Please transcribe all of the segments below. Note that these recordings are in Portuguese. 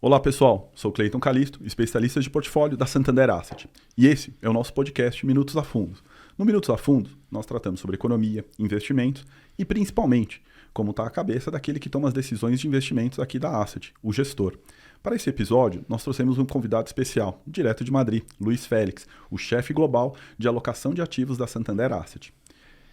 Olá pessoal, sou Cleiton Calisto, especialista de portfólio da Santander Asset. E esse é o nosso podcast Minutos a Fundo. No Minutos a Fundo, nós tratamos sobre economia, investimentos e principalmente como está a cabeça daquele que toma as decisões de investimentos aqui da Asset, o gestor. Para esse episódio, nós trouxemos um convidado especial, direto de Madrid, Luiz Félix, o chefe global de alocação de ativos da Santander Asset.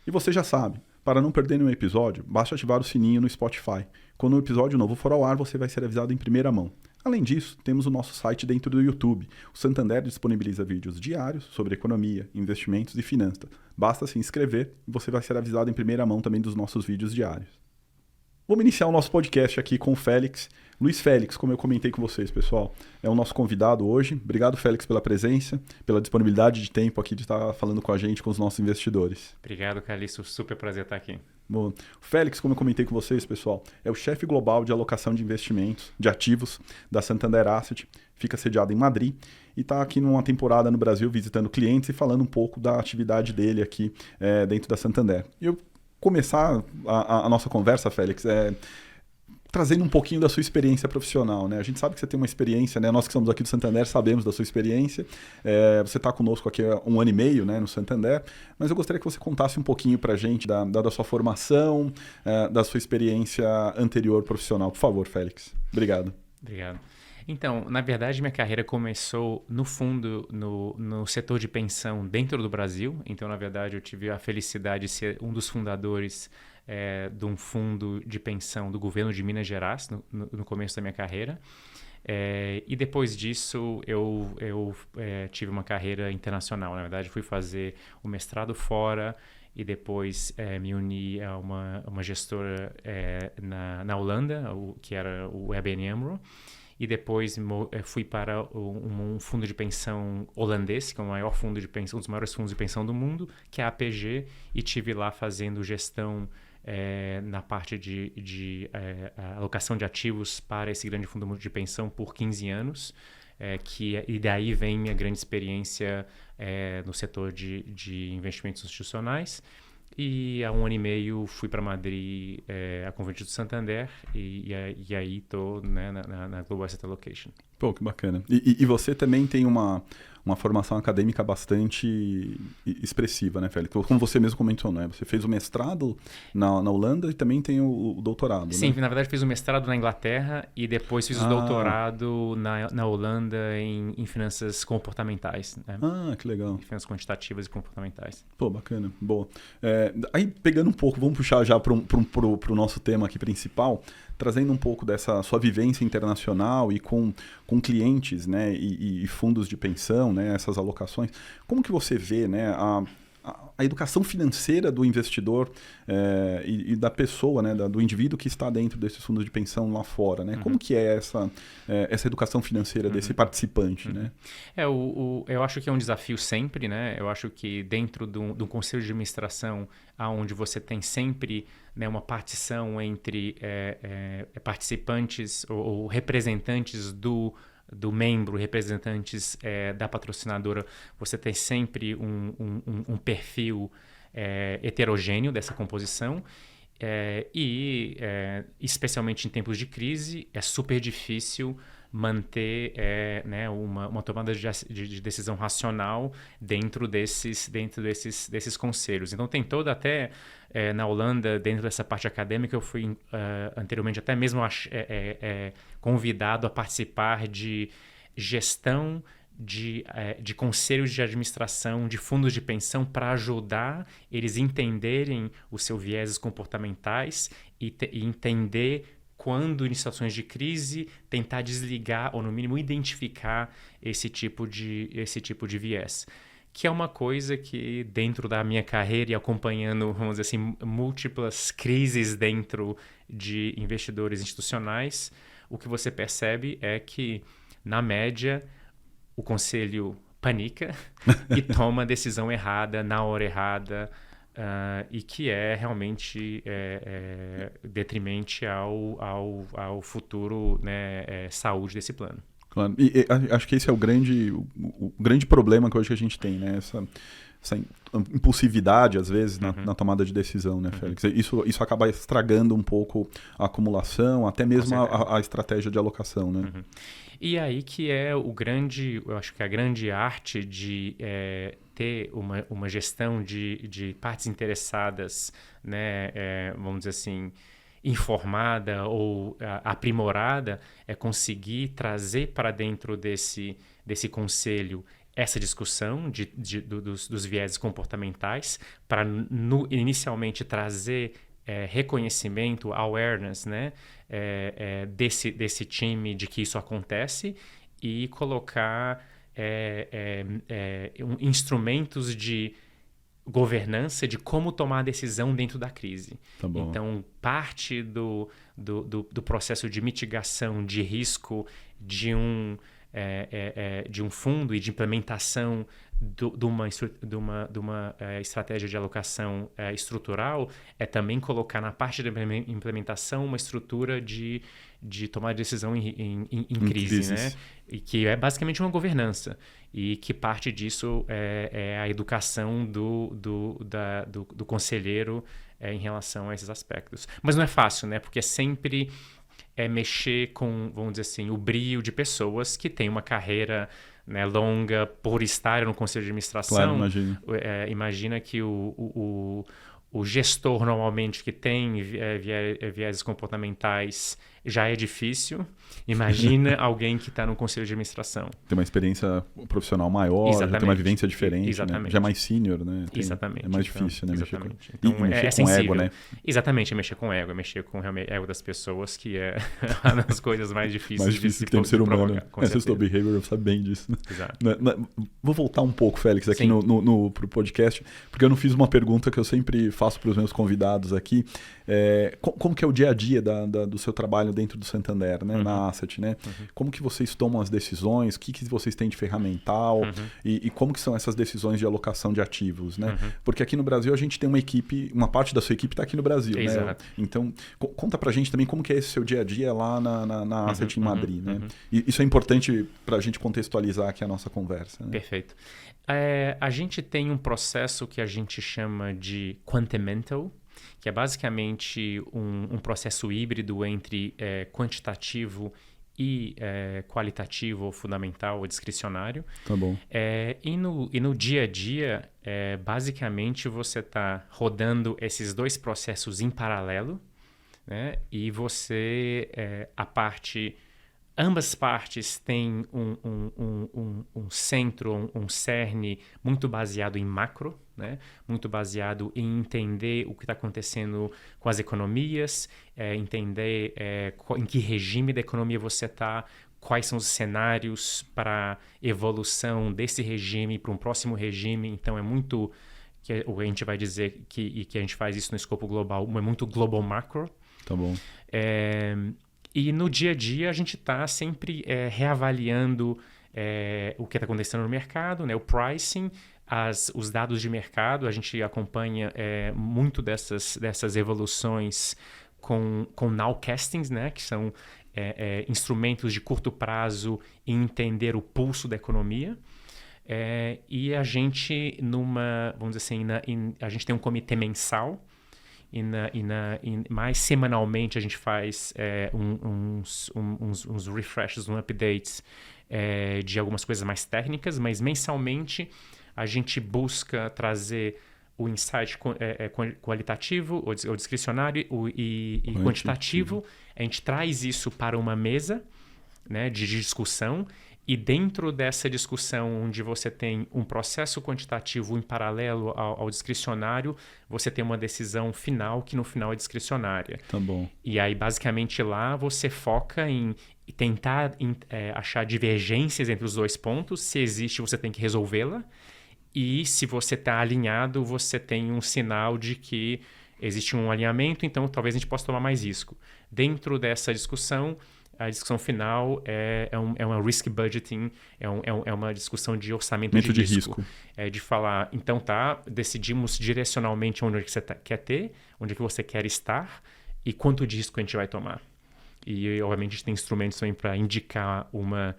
E você já sabe, para não perder nenhum episódio, basta ativar o sininho no Spotify. Quando um episódio novo for ao ar, você vai ser avisado em primeira mão. Além disso, temos o nosso site dentro do YouTube. O Santander disponibiliza vídeos diários sobre economia, investimentos e finanças. Basta se inscrever e você vai ser avisado em primeira mão também dos nossos vídeos diários. Vamos iniciar o nosso podcast aqui com o Félix. Luiz Félix, como eu comentei com vocês, pessoal, é o nosso convidado hoje. Obrigado, Félix, pela presença, pela disponibilidade de tempo aqui de estar falando com a gente, com os nossos investidores. Obrigado, Calixto. Super prazer estar aqui. Bom, o Félix, como eu comentei com vocês, pessoal, é o chefe global de alocação de investimentos, de ativos da Santander Asset, fica sediado em Madrid e está aqui numa temporada no Brasil visitando clientes e falando um pouco da atividade dele aqui dentro da Santander. E eu começar a nossa conversa, Félix, trazendo um pouquinho da sua experiência profissional, né? A gente sabe que você tem uma experiência, né? Nós que somos aqui do Santander sabemos da sua experiência. Você está conosco aqui há 1 ano e meio, né, no Santander, mas eu gostaria que você contasse um pouquinho para a gente da sua formação, da sua experiência anterior profissional. Por favor, Félix. Obrigado. Obrigado. Então, na verdade, minha carreira começou, no fundo, no setor de pensão dentro do Brasil. Então, na verdade, eu tive a felicidade de ser um dos fundadores de um fundo de pensão do governo de Minas Gerais, no começo da minha carreira. E depois disso, eu tive uma carreira internacional. Na verdade, fui fazer o mestrado fora e depois me uni a uma gestora na Holanda, que era o ABN AMRO. E depois fui para um fundo de pensão holandês, que é o maior fundo de pensão, um dos maiores fundos de pensão do mundo, que é a APG, e estive lá fazendo gestão na parte de alocação de ativos para esse grande fundo de pensão por 15 anos. E daí vem minha grande experiência no setor de investimentos institucionais. E há 1 ano e meio fui para Madrid a convite do Santander e aí estou, né, na Global Asset Allocation. Pô, que bacana. E você também tem uma formação acadêmica bastante expressiva, né, Félix? Como você mesmo comentou, né? Você fez o mestrado na Holanda e também tem o doutorado, Sim, né? Na verdade fiz o mestrado na Inglaterra e depois fiz o doutorado na Holanda em finanças comportamentais. Né? Que legal. Em finanças quantitativas e comportamentais. Pô, bacana. Boa. Aí, pegando um pouco, vamos puxar já para o nosso tema aqui principal, trazendo um pouco dessa sua vivência internacional e com clientes, né, e fundos de pensão, né, essas alocações. Como que você vê, né, a educação financeira do investidor e da pessoa, né, do indivíduo que está dentro desses fundos de pensão lá fora, né? Uhum. Como que é essa educação financeira desse participante, né? Eu acho que é um desafio sempre, né? Eu acho que dentro do conselho de administração, onde você tem sempre, né, uma partição entre participantes ou representantes do membro, representantes da patrocinadora, você tem sempre um perfil heterogêneo dessa composição especialmente em tempos de crise, é super difícil manter né, uma tomada de decisão racional dentro desses conselhos. Então tem toda até na Holanda, dentro dessa parte acadêmica, eu fui anteriormente até mesmo convidado a participar de gestão de conselhos de administração de fundos de pensão para ajudar eles entenderem os seus vieses comportamentais e entender quando, em situações de crise, tentar desligar ou, no mínimo, identificar esse tipo de viés. Que é uma coisa que, dentro da minha carreira e acompanhando, vamos dizer assim, múltiplas crises dentro de investidores institucionais, o que você percebe é que, na média, o conselho panica e toma a decisão errada, na hora errada, e que é realmente detrimente ao futuro, né, saúde desse plano. Claro. E acho que esse é o grande problema que hoje a gente tem, né? impulsividade, às vezes, na tomada de decisão, né, Félix? Isso acaba estragando um pouco a acumulação, até mesmo a estratégia de alocação, né? E aí que é eu acho que a grande arte de ter uma gestão de partes interessadas, né, vamos dizer assim, informada ou aprimorada, é conseguir trazer para dentro desse conselho essa discussão dos vieses comportamentais para inicialmente trazer reconhecimento, awareness, né, desse time de que isso acontece e colocar instrumentos de governança de como tomar a decisão dentro da crise. Tá bom. Então, parte do processo de mitigação de risco de um fundo e de implementação de uma estratégia de alocação estrutural é também colocar na parte da implementação uma estrutura de tomar decisão em crise, né? E que é basicamente uma governança. E que parte disso é a educação do conselheiro em relação a esses aspectos. Mas não é fácil, né? Porque sempre mexer com, vamos dizer assim, o brio de pessoas que têm uma carreira, né, longa por estar no conselho de administração. Claro, imagina. Imagina que o gestor, normalmente, que tem vieses comportamentais, já é difícil. Imagina alguém que está no conselho de administração. Tem uma experiência profissional maior, já tem uma vivência diferente, né? Já é mais sênior, né? Exatamente. É mais difícil, né? Exatamente. Mexer com, mexer com ego, né? Exatamente, mexer com ego, mexer com o ego das pessoas, que é uma das coisas mais difíceis. Mais difícil que tem um ser humano. Você estudou behavior, sabe bem disso. Né? Exato. Vou voltar um pouco, Félix, aqui pro podcast, porque eu não fiz uma pergunta que eu sempre faço para os meus convidados aqui. Como que é o dia a dia do seu trabalho dentro do Santander, né? Na Asset, né? Como que vocês tomam as decisões? O que vocês têm de ferramental? E como que são essas decisões de alocação de ativos, né? Porque aqui no Brasil a gente tem uma equipe, uma parte da sua equipe está aqui no Brasil, né? Então, conta pra gente também como que é esse seu dia a dia lá na Asset em Madrid, né? E isso é importante pra gente contextualizar aqui a nossa conversa, né? Perfeito. A gente tem um processo que a gente chama de Quantimental, que é basicamente um processo híbrido entre quantitativo e qualitativo, ou fundamental, ou discricionário. Tá bom. E no dia a dia, basicamente você está rodando esses dois processos em paralelo, né? E você, ambas partes têm um centro, um cerne muito baseado em macro, né? Muito baseado em entender o que está acontecendo com as economias, entender em que regime da economia você está, quais são os cenários para evolução desse regime para um próximo regime. Então, é muito... o que a gente vai dizer que a gente faz isso no escopo global, é muito global macro. Tá bom. E no dia a dia a gente está sempre reavaliando o que está acontecendo no mercado, né? O pricing, os dados de mercado. A gente acompanha muito dessas evoluções com nowcastings, né? Que são instrumentos de curto prazo em entender o pulso da economia. E a gente, vamos dizer assim, a gente tem um comitê mensal. Mais semanalmente a gente faz uns refreshes, uns updates de algumas coisas mais técnicas, mas mensalmente a gente busca trazer o insight qualitativo ou discricionário e quantitativo. A gente traz isso para uma mesa, né, de discussão. E dentro dessa discussão, onde você tem um processo quantitativo em paralelo ao discricionário, você tem uma decisão final, que no final é discricionária. Tá bom. E aí, basicamente, lá você foca em tentar achar divergências entre os dois pontos. Se existe, você tem que resolvê-la. E se você está alinhado, você tem um sinal de que existe um alinhamento, então talvez a gente possa tomar mais risco. Dentro dessa discussão... A discussão final é uma risk budgeting, é uma discussão de orçamento de risco. De falar, então decidimos direcionalmente onde você quer ter, onde é que você quer estar e quanto de risco a gente vai tomar. E, obviamente, a gente tem instrumentos também para indicar uma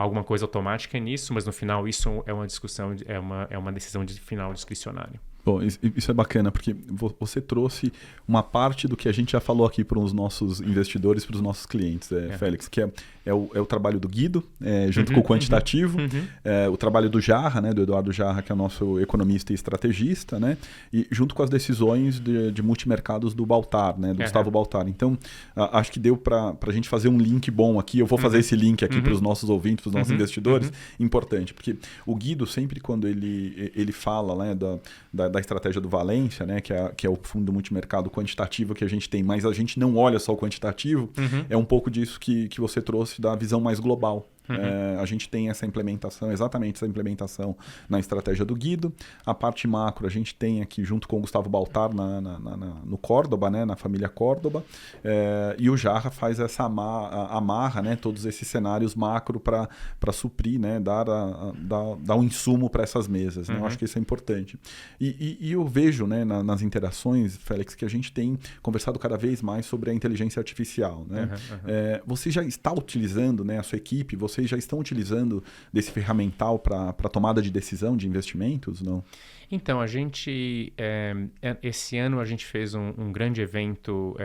alguma coisa automática nisso, mas no final isso é uma discussão, é uma decisão final discricionária. Bom, isso é bacana, porque você trouxe uma parte do que a gente já falou aqui para os nossos investidores, para os nossos clientes, Félix, que é o trabalho do Guido, junto com o quantitativo, o trabalho do Jarra, né, do Eduardo Jarra, que é o nosso economista e estrategista, né, e junto com as decisões de multimercados do Baltar, né, do Gustavo Baltar. Então, acho que deu para a gente fazer um link bom aqui. Eu vou fazer esse link aqui para os nossos ouvintes, para os nossos investidores, importante, porque o Guido, sempre quando ele fala, né, da estratégia do Valência, né, que é o fundo multimercado quantitativo que a gente tem, mas a gente não olha só o quantitativo, é um pouco disso que você trouxe da visão mais global. A gente tem exatamente essa implementação na estratégia do Guido. A parte macro a gente tem aqui junto com o Gustavo Baltar no Córdoba, né, na família Córdoba, e o Jarra faz essa amarra, né, todos esses cenários macro para suprir, né, dar um insumo para essas mesas, né? Eu acho que isso é importante. E eu vejo, né, nas interações, Félix, que a gente tem conversado cada vez mais sobre a inteligência artificial, né? Você já está utilizando, né, a sua equipe, vocês já estão utilizando desse ferramental para tomada de decisão de investimentos, não? Então, a gente, esse ano a gente fez um grande evento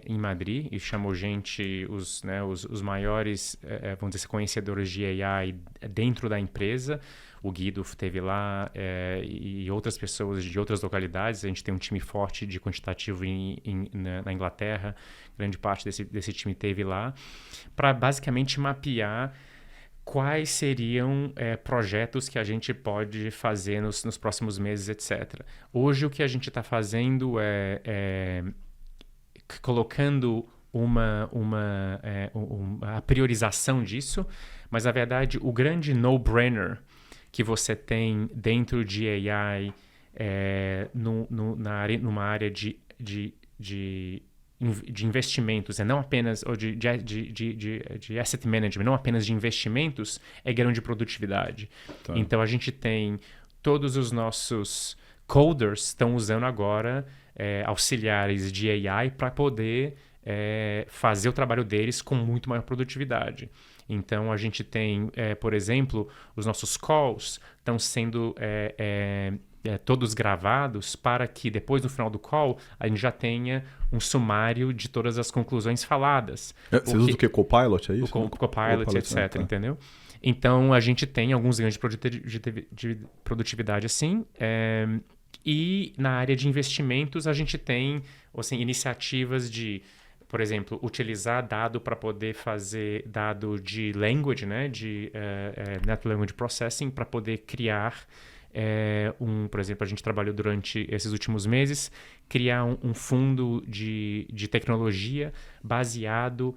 em Madrid e chamou os maiores, vamos dizer, conhecedores de AI dentro da empresa. O Guido esteve lá e outras pessoas de outras localidades. A gente tem um time forte de quantitativo na Inglaterra. Grande parte desse time esteve lá para basicamente mapear quais seriam projetos que a gente pode fazer nos próximos meses, etc. Hoje o que a gente está fazendo é colocando a priorização disso, mas na verdade o grande no-brainer que você tem dentro de AI numa área de investimentos, não apenas, ou de asset management, não apenas de investimentos, é grande produtividade. Tá. Então a gente tem todos os nossos coders estão usando agora auxiliares de AI para poder fazer o trabalho deles com muito maior produtividade. Então a gente tem, por exemplo, os nossos calls estão sendo todos gravados para que depois, no final do call, a gente já tenha um sumário de todas as conclusões faladas. Você usa o que? Copilot, é isso? O Copilot, etc. Tá. Entendeu? Então, a gente tem alguns ganhos de produtividade assim. E na área de investimentos, a gente tem assim, iniciativas de, por exemplo, utilizar dado para poder fazer dado de language, né? De Natural Language Processing, para poder criar por exemplo, a gente trabalhou durante esses últimos meses, criar um fundo de tecnologia baseado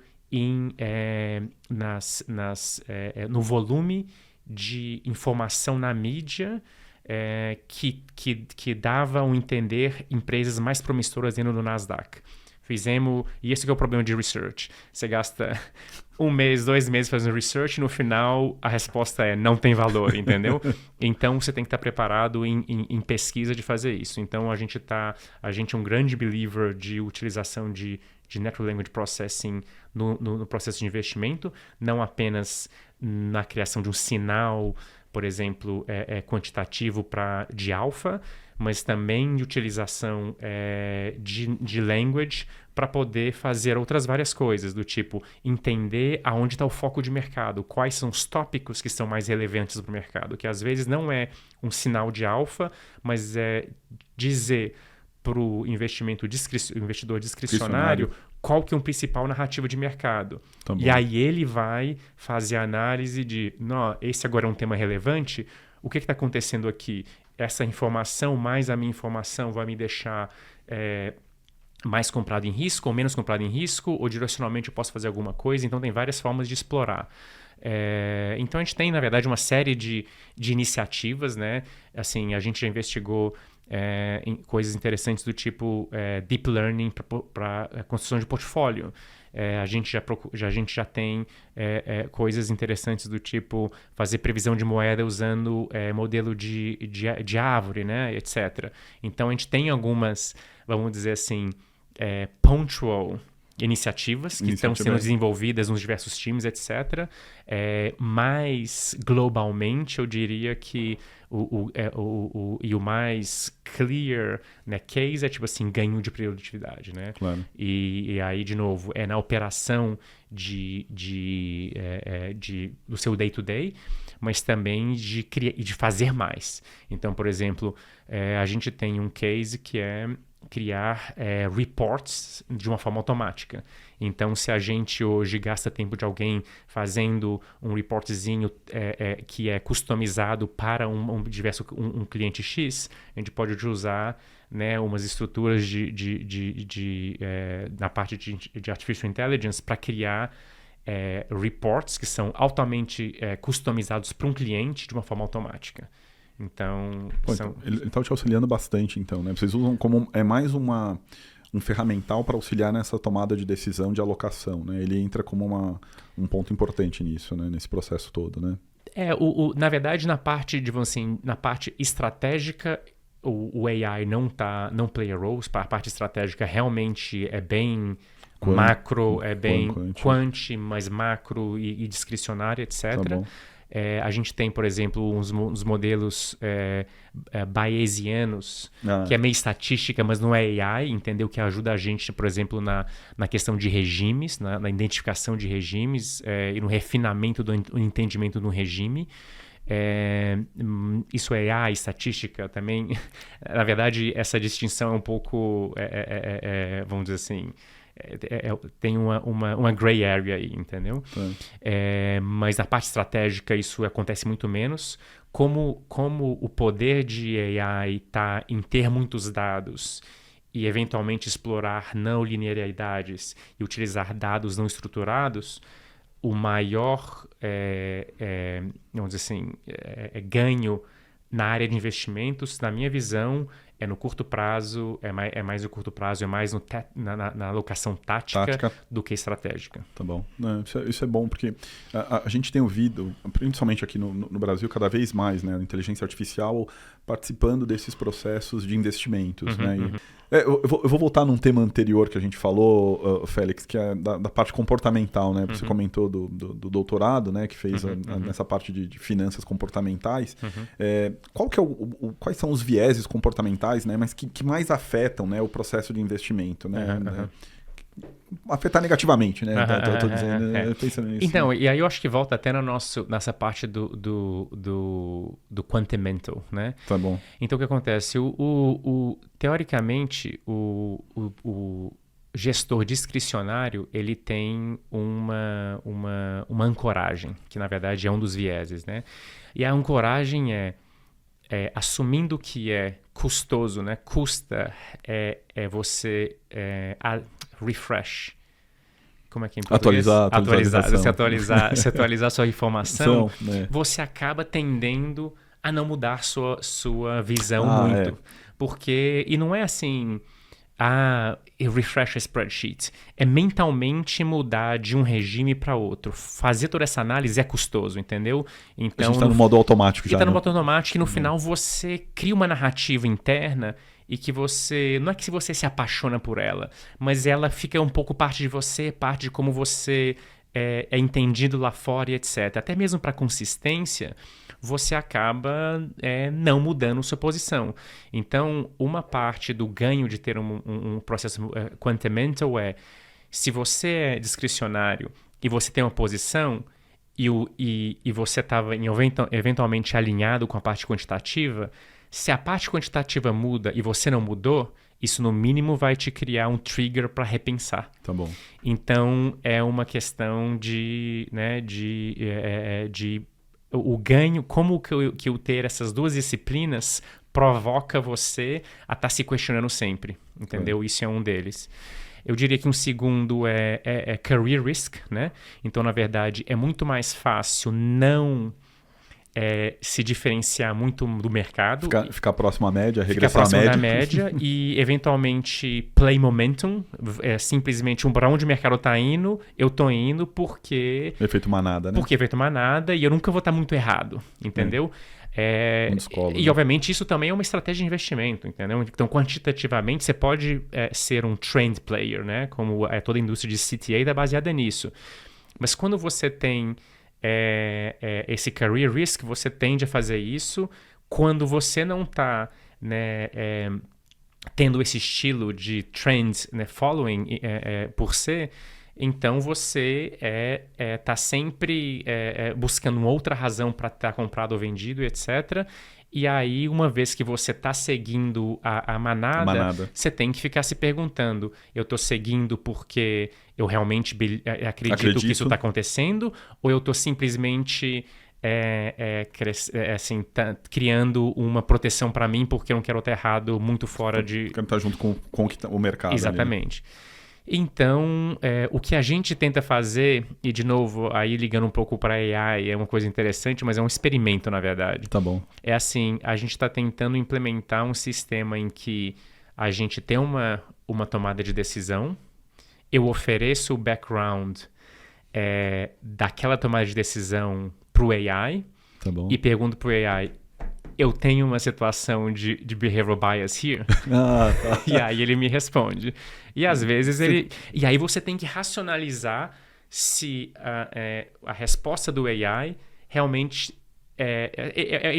no volume de informação na mídia que dava a entender empresas mais promissoras dentro do Nasdaq. E esse que é o problema de research. Você gasta 1 mês, 2 meses fazendo research e no final a resposta é não tem valor, entendeu? Então você tem que estar preparado em pesquisa de fazer isso. Então a gente é um grande believer de utilização de Natural Language Processing no processo de investimento, não apenas na criação de um sinal, por exemplo, quantitativo de alfa, mas também de utilização de language para poder fazer outras várias coisas, do tipo entender aonde está o foco de mercado, quais são os tópicos que são mais relevantes para o mercado, que às vezes não é um sinal de alfa, mas é dizer para o investidor discricionário qual que é o principal narrativa de mercado. Tá bom. E aí ele vai fazer a análise de, esse agora é um tema relevante, o que está acontecendo aqui? Essa informação mais a minha informação vai me deixar mais comprado em risco ou menos comprado em risco, ou direcionalmente eu posso fazer alguma coisa. Então tem várias formas de explorar. Então a gente tem, na verdade, uma série de iniciativas, né? Assim, a gente já investigou em coisas interessantes do tipo deep learning para construção de portfólio. A gente já tem coisas interessantes do tipo fazer previsão de moeda usando modelo de árvore, né, etc. Então a gente tem algumas, vamos dizer assim, punctual iniciativas que estão sendo desenvolvidas nos diversos times, etc. Mais globalmente, eu diria que o mais clear, né, case é tipo assim, ganho de produtividade, né? Claro. E aí, de novo, é na operação do seu day-to-day, mas também de fazer mais. Então, por exemplo, a gente tem um case que é criar reports de uma forma automática. Então, se a gente hoje gasta tempo de alguém fazendo um reportzinho que é customizado para um cliente X, a gente pode usar, né, umas estruturas na parte de Artificial Intelligence para criar reports que são altamente customizados para um cliente de uma forma automática. Então, então ele está te auxiliando bastante, então, né? Vocês usam como mais um ferramental para auxiliar nessa tomada de decisão de alocação, né? Ele entra como um ponto importante nisso, né? Nesse processo todo, né? Na verdade, na parte estratégica, o AI não play a role. A parte estratégica realmente é bem macro, é bem quant, mas macro e discricionário, etc. Tá bom. A gente tem, por exemplo, uns modelos bayesianos, que é meio estatística, mas não é AI, entendeu? Que ajuda a gente, por exemplo, na questão de regimes, na identificação de regimes e no refinamento do entendimento do regime. Isso é AI, estatística também. Na verdade, essa distinção é um pouco, vamos dizer assim, tem uma gray area aí, entendeu? Mas na parte estratégica isso acontece muito menos. Como o poder de AI está em ter muitos dados e eventualmente explorar não linearidades e utilizar dados não estruturados, o maior vamos dizer assim, ganho na área de investimentos, na minha visão, no curto prazo, é mais no curto prazo, é mais na alocação tática do que estratégica. Tá bom. Isso é bom, porque a gente tem ouvido, principalmente aqui no Brasil, cada vez mais, né, a inteligência artificial participando desses processos de investimentos. Né? Eu vou voltar num tema anterior que a gente falou, Félix, que é da parte comportamental. Né? Você comentou do doutorado, né, que fez nessa parte de finanças comportamentais. Quais são os vieses comportamentais, né, mas que mais afetam, né, o processo de investimento? Né? Afetar negativamente, né? Tô dizendo, pensando nisso. Então, e aí eu acho que volta até nessa parte do quantimental, né? Tá bom. Então, o que acontece? Teoricamente, o gestor discricionário, ele tem uma ancoragem, que na verdade é um dos vieses, né? E a ancoragem assumindo que é custoso, né? Custa você refresh. Como é que é em português? Se atualizar sua informação, você acaba tendendo a não mudar sua visão muito. Porque, e não é assim, refresh a spreadsheet. É mentalmente mudar de um regime para outro. Fazer toda essa análise é custoso, entendeu? Então, a gente está no modo automático já. Está no modo automático e no final você cria uma narrativa interna e que você... Não é que você se apaixona por ela, mas ela fica um pouco parte de você, parte de como você é entendido lá fora e etc. Até mesmo para consistência, você acaba não mudando sua posição. Então, uma parte do ganho de ter um processo quantimental se você é discricionário e você tem uma posição e você estava eventualmente alinhado com a parte quantitativa, se a parte quantitativa muda e você não mudou, isso no mínimo vai te criar um trigger para repensar. Tá bom. Então, é uma questão o ganho, como que eu ter essas duas disciplinas provoca você a estar se questionando sempre, entendeu? Isso é um deles. Eu diria que um segundo é career risk, né? Então, na verdade, é muito mais fácil não se diferenciar muito do mercado. Ficar próximo à média, regressar à média. Ficar próximo da média e, eventualmente, play momentum. Simplesmente para onde o mercado está indo, eu estou indo porque... Efeito manada, né? Porque efeito manada e eu nunca vou estar muito errado, entendeu? E, obviamente, isso também é uma estratégia de investimento, entendeu? Então, quantitativamente, você pode ser um trend player, né? Como toda a indústria de CTA está baseada nisso. Mas quando você tem esse career risk, você tende a fazer isso quando você não está, né, tendo esse estilo de trend, né, following por ser. Então você está sempre buscando uma outra razão para estar comprado ou vendido, etc. E aí, uma vez que você está seguindo a manada, você tem que ficar se perguntando: eu estou seguindo porque eu realmente acredito que isso está acontecendo? Ou eu estou simplesmente criando uma proteção para mim porque eu não quero estar errado muito fora de... Quero estar junto com o mercado. Exatamente. Ali, né? Então, o que a gente tenta fazer, e de novo, aí ligando um pouco para a AI, é uma coisa interessante, mas é um experimento, na verdade. Tá bom. É assim, a gente está tentando implementar um sistema em que a gente tem uma tomada de decisão, eu ofereço o background daquela tomada de decisão para o AI, tá bom. E pergunto para o AI, eu tenho uma situação de behavioral bias here? Tá. E aí ele me responde. E às vezes ele... E aí você tem que racionalizar se a resposta do AI realmente...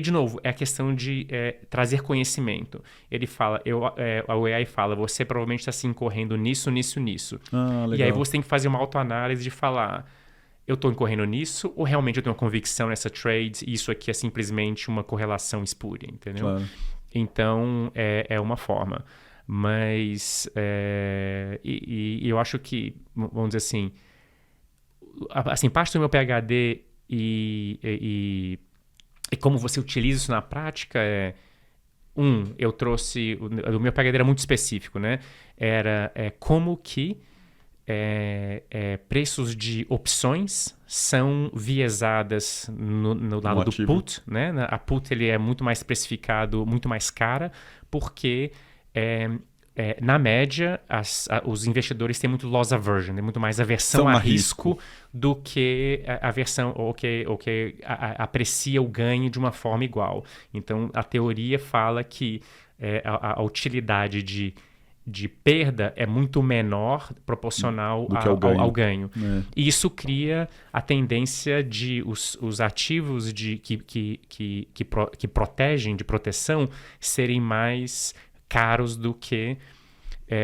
de novo, é a questão de trazer conhecimento. Ele fala, o AI fala, você provavelmente está se incorrendo nisso. Legal. E aí você tem que fazer uma autoanálise de falar... Eu estou incorrendo nisso ou realmente eu tenho uma convicção nessa trade e isso aqui é simplesmente uma correlação espúria, entendeu? Claro. Então, é uma forma. Mas, eu acho que, vamos dizer assim, parte do meu PhD e como você utiliza isso na prática eu trouxe... O meu PhD era muito específico, né? Era como que preços de opções são viesadas no lado do put, né? A put ele é muito mais precificado, muito mais cara, porque na média os investidores têm muito loss aversion, tem muito mais aversão a risco do que aversão ou que aprecia o ganho de uma forma igual. Então a teoria fala que a utilidade de perda é muito menor proporcional ao ganho. E isso cria a tendência de os ativos que protegem, de proteção, serem mais caros do que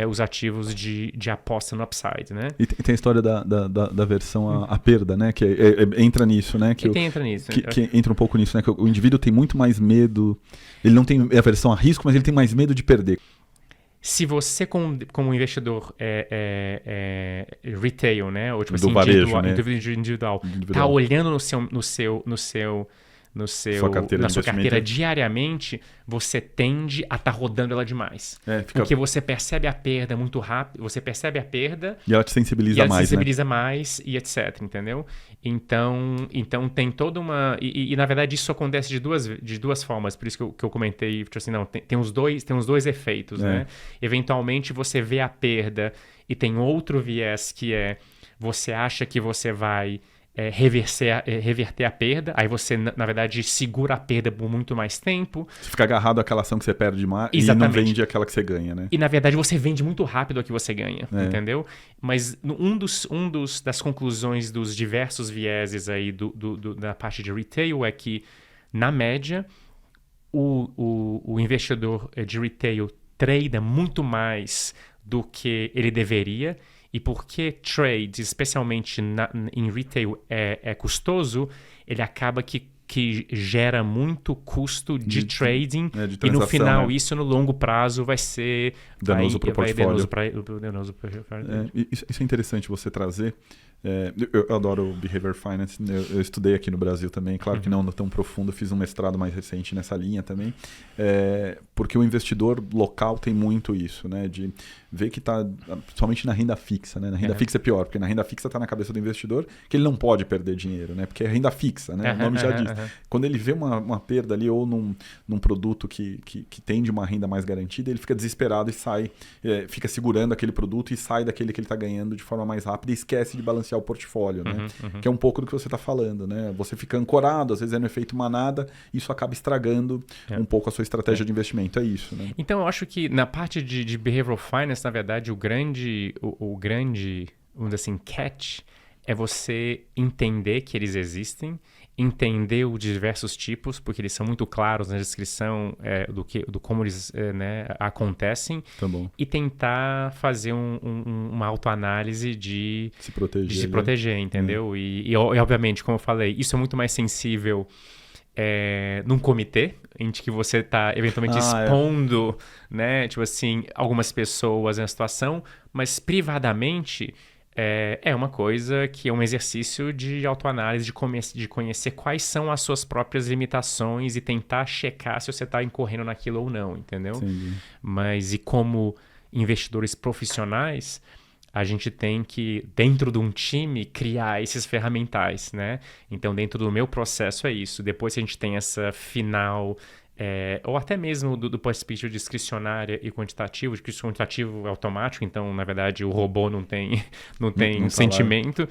os ativos de aposta no upside, né? E tem a história da versão à perda, né? Que entra nisso, né? Entra nisso. Que entra um pouco nisso, né? Que o indivíduo tem muito mais medo... Ele não tem aversão a risco, mas ele tem mais medo de perder. Se você, como investidor retail, né? Ou tipo assim, individual, tá olhando na sua carteira diariamente, você tende a estar rodando ela demais. Porque você percebe a perda muito rápido, e ela te sensibiliza mais, e etc, entendeu? Então tem toda uma... E na verdade isso acontece de duas formas, por isso que eu comentei, tipo assim, não, tem os dois efeitos, né? Eventualmente você vê a perda e tem outro viés que você acha que você vai... reverter a perda, aí você, na verdade, segura a perda por muito mais tempo. Você fica agarrado àquela ação que você perde mais e não vende aquela que você ganha, né? E, na verdade, você vende muito rápido a que você ganha, entendeu? Mas das conclusões dos diversos vieses aí da parte de retail é que, na média, o investidor de retail trada muito mais do que ele deveria. E porque trade, especialmente em retail, é custoso, ele acaba que gera muito custo de trading. E no final, né? Isso no longo prazo vai ser... Danoso para o portfólio. Isso é interessante você trazer. Eu adoro Behavior Finance, eu estudei aqui no Brasil também, claro que não tão profundo, fiz um mestrado mais recente nessa linha também, porque o investidor local tem muito isso, né, de ver que está, principalmente na renda fixa, né, na renda fixa é pior, porque na renda fixa está na cabeça do investidor que ele não pode perder dinheiro, né, porque é renda fixa, né, o nome já diz. Quando ele vê uma perda ali ou num produto que tem de uma renda mais garantida, ele fica desesperado e sai, fica segurando aquele produto e sai daquele que ele está ganhando de forma mais rápida e esquece de balancear gerenciar o portfólio, né? Que é um pouco do que você está falando, né? Você fica ancorado, às vezes é no efeito manada, isso acaba estragando um pouco a sua estratégia de investimento, é isso, né? Então, eu acho que na parte de Behavioral Finance, na verdade, o grande, vamos dizer assim, catch é você entender que eles existem, entender os diversos tipos, porque eles são muito claros na descrição do como eles acontecem, Tá bom. e tentar fazer uma autoanálise de Se proteger, entendeu? E, obviamente, como eu falei, isso é muito mais sensível num comitê, em que você está eventualmente expondo, né, tipo assim, algumas pessoas na situação, mas privadamente é uma coisa que é um exercício de autoanálise, de conhecer quais são as suas próprias limitações e tentar checar se você está incorrendo naquilo ou não, entendeu? Entendi. Mas e como investidores profissionais, a gente tem que, dentro de um time, criar esses ferramentais, né? Então, dentro do meu processo é isso. Depois que a gente tem essa final, ou até mesmo do perspectiva discricionária e quantitativo, de que o quantitativo é automático, então, na verdade, o robô não tem sentimento,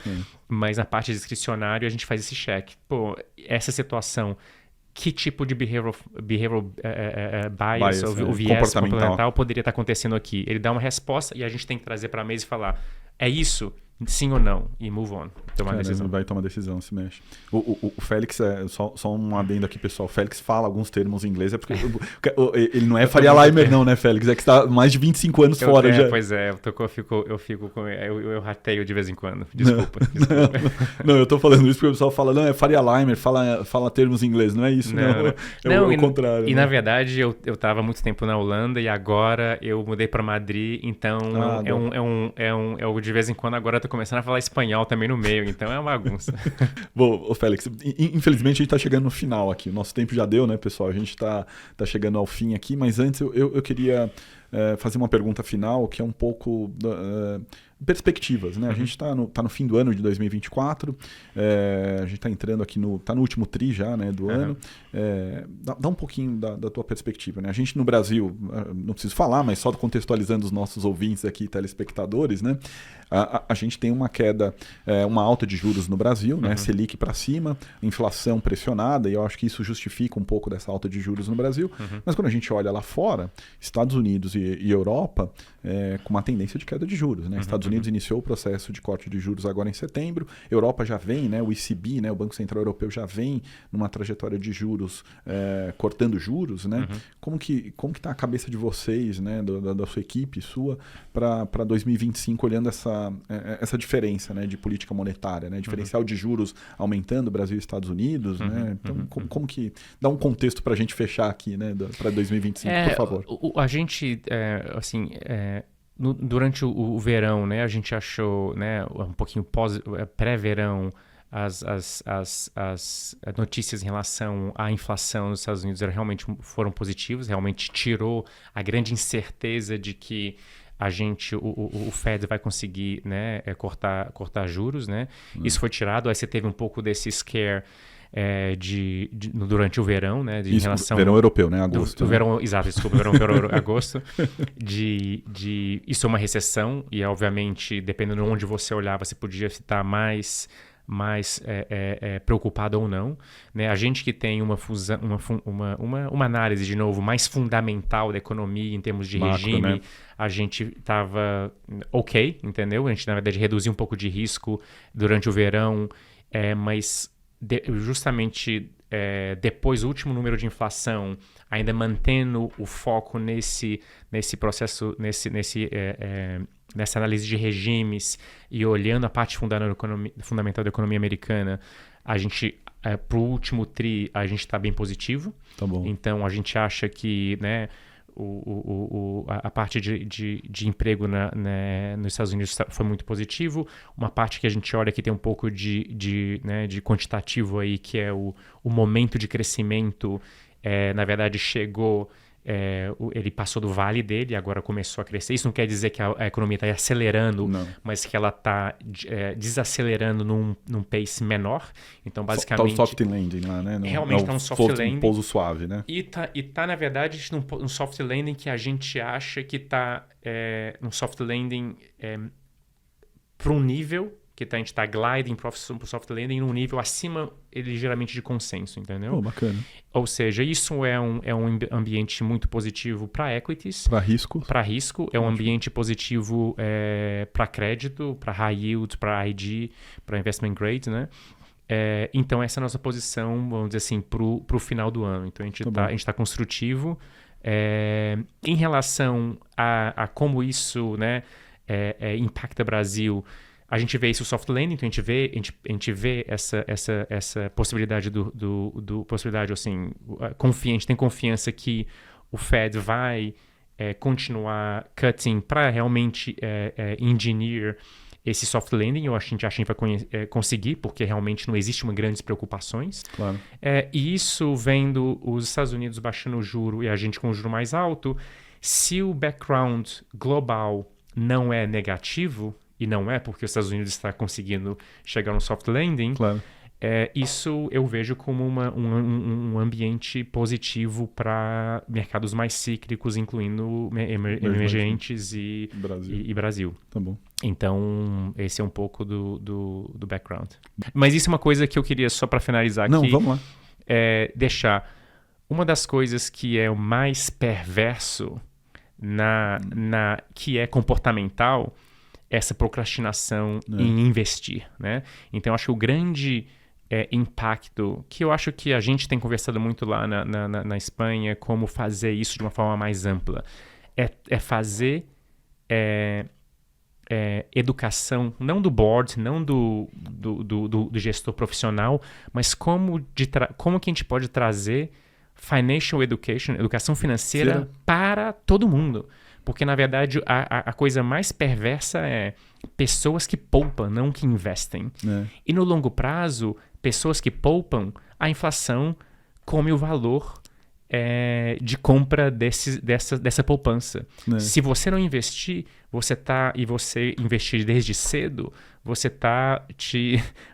mas na parte discricionária a gente faz esse check. Pô, essa situação, que tipo de behavioral bias ou viés comportamental poderia estar acontecendo aqui? Ele dá uma resposta e a gente tem que trazer para a mesa e falar, é isso? Sim ou não? E move on. Tomar decisão. Vai tomar decisão, se mexe. O Félix, só um adendo aqui, pessoal. O Félix fala alguns termos em inglês, é porque ele não é Faria Limer não, né, Félix? É que você está mais de 25 anos fora já. Pois é, eu rateio de vez em quando. Desculpa. Não, eu tô falando isso porque o pessoal fala, não, é Faria Limer, fala termos em inglês. Não é isso, não. É o contrário. E na verdade, eu tava muito tempo na Holanda e agora eu mudei para Madrid, então de vez em quando agora eu tô começando a falar espanhol também no meio, então é uma bagunça. Bom, Félix, infelizmente a gente tá chegando no final aqui. O nosso tempo já deu, né, pessoal? A gente tá chegando ao fim aqui, mas antes eu queria fazer uma pergunta final, que é um pouco perspectivas, né? A gente tá no fim do ano de 2024, a gente tá entrando aqui tá no último tri já, né, do ano. Dá um pouquinho da tua perspectiva, né? A gente no Brasil, não preciso falar, mas só contextualizando os nossos ouvintes aqui, telespectadores, né? A gente tem uma queda, uma alta de juros no Brasil, né? Selic para cima, inflação pressionada, e eu acho que isso justifica um pouco dessa alta de juros no Brasil. Mas quando a gente olha lá fora, Estados Unidos e Europa, com uma tendência de queda de juros, né? Estados Unidos iniciou o processo de corte de juros agora em setembro, Europa já vem, né? O ECB, né? O Banco Central Europeu já vem numa trajetória de juros, cortando juros, né? Como que tá a cabeça de vocês, né? Da sua equipe, sua, para 2025, olhando essa diferença, né, de política monetária, né, diferencial de juros aumentando, Brasil e Estados Unidos, né? Então, como que dá um contexto para a gente fechar aqui, né, para 2025, por favor? A gente, durante o verão, né, a gente achou, né, um pouquinho pré-verão, as notícias em relação à inflação nos Estados Unidos realmente foram positivas, realmente tirou a grande incerteza de que o Fed vai conseguir, né, cortar juros, né? Isso foi tirado, aí você teve um pouco desse scare durante o verão, né? Em relação verão europeu, né? Agosto. Verão, exato, desculpa, verão agosto. Isso é uma recessão e, obviamente, dependendo de onde você olhar, você podia estar mais preocupado ou não, né? A gente que tem uma análise, de novo, mais fundamental da economia em termos de macro, regime, né? A gente estava ok, entendeu? A gente, na verdade, reduziu um pouco de risco durante o verão, mas justamente depois do último número de inflação, ainda mantendo o foco nesse processo, nessa análise de regimes e olhando a parte fundamental da economia americana, a gente, para o último tri, a gente está bem positivo. Tá bom. Então, a gente acha que, né, a parte de emprego nos Estados Unidos foi muito positivo. Uma parte que a gente olha que tem um pouco de quantitativo aí, que é o momento de crescimento, na verdade chegou... ele passou do vale dele e agora começou a crescer. Isso não quer dizer que a economia está acelerando, mas que ela está desacelerando num pace menor. Então, basicamente... Está o soft landing lá, né? Realmente está um soft landing. Um pouso suave, né? E tá na verdade, num soft landing que a gente acha que está num soft landing para um nível que a gente está gliding para o soft landing num nível acima, ligeiramente, de consenso, entendeu? Bacana. Ou seja, isso é um ambiente muito positivo para equities. Para risco. Para risco. É um ambiente positivo para crédito, para high yield, para IG, para investment grade, né? Então, essa é a nossa posição, vamos dizer assim, para o final do ano. Então, a gente tá construtivo. Em relação a como isso, né, impacta o Brasil, a gente vê isso soft landing, então a gente vê essa possibilidade possibilidade, assim, a gente tem confiança que o Fed vai continuar cutting para realmente engineer esse soft landing. A gente acha que vai conseguir, porque realmente não existe grandes preocupações. Claro. E isso vendo os Estados Unidos baixando o juro e a gente com o juro mais alto, se o background global não é negativo, e não é porque os Estados Unidos está conseguindo chegar no soft landing, claro. Isso eu vejo como um ambiente positivo para mercados mais cíclicos, incluindo emergentes e Brasil. Tá bom. Então, esse é um pouco do background. Mas isso é uma coisa que eu queria, só para finalizar aqui, vamos lá. Deixar. Uma das coisas que é o mais perverso, que é comportamental, essa procrastinação em investir, né? Então, acho que o grande impacto, que eu acho que a gente tem conversado muito lá na Espanha, como fazer isso de uma forma mais ampla, é fazer educação, não do board, não do gestor profissional, mas como que a gente pode trazer financial education, educação financeira, para todo mundo. Porque, na verdade, a coisa mais perversa é pessoas que poupam, não que investem. E no longo prazo, pessoas que poupam, a inflação come o valor de compra dessa poupança. Se você não investir, você investir desde cedo, você está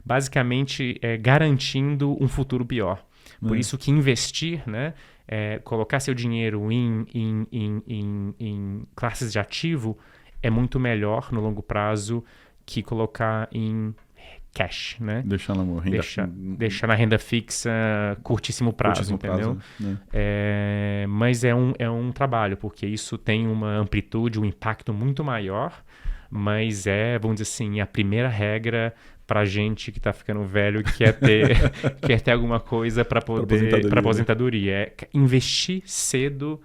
basicamente garantindo um futuro pior. Por isso que investir, né? Colocar seu dinheiro em classes de ativo é muito melhor no longo prazo que colocar em cash, né? Deixar na renda fixa curtíssimo prazo, entendeu? Mas é um trabalho, porque isso tem uma amplitude, um impacto muito maior, mas vamos dizer assim, a primeira regra para gente que está ficando velho e quer ter alguma coisa para aposentadoria. Investir cedo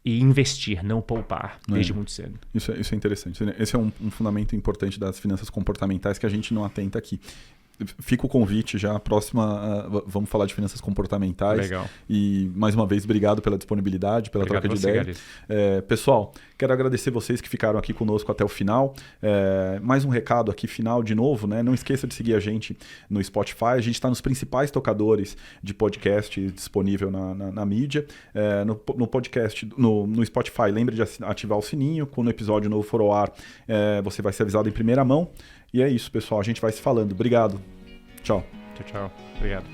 e investir, não poupar, desde muito cedo. Isso é interessante. Esse é um fundamento importante das finanças comportamentais que a gente não atenta aqui. Fica o convite já, a próxima vamos falar de finanças comportamentais. Legal. E mais uma vez, obrigado pela disponibilidade, pela troca de ideia. Pessoal, quero agradecer vocês que ficaram aqui conosco até o final. Mais um recado aqui final de novo, né? Não esqueça de seguir a gente no Spotify. A gente está nos principais tocadores de podcast disponível na mídia. No podcast, no Spotify, lembre de ativar o sininho. Quando o episódio novo for ao ar, você vai ser avisado em primeira mão. E é isso, pessoal. A gente vai se falando. Obrigado. Tchau. Tchau. Obrigado.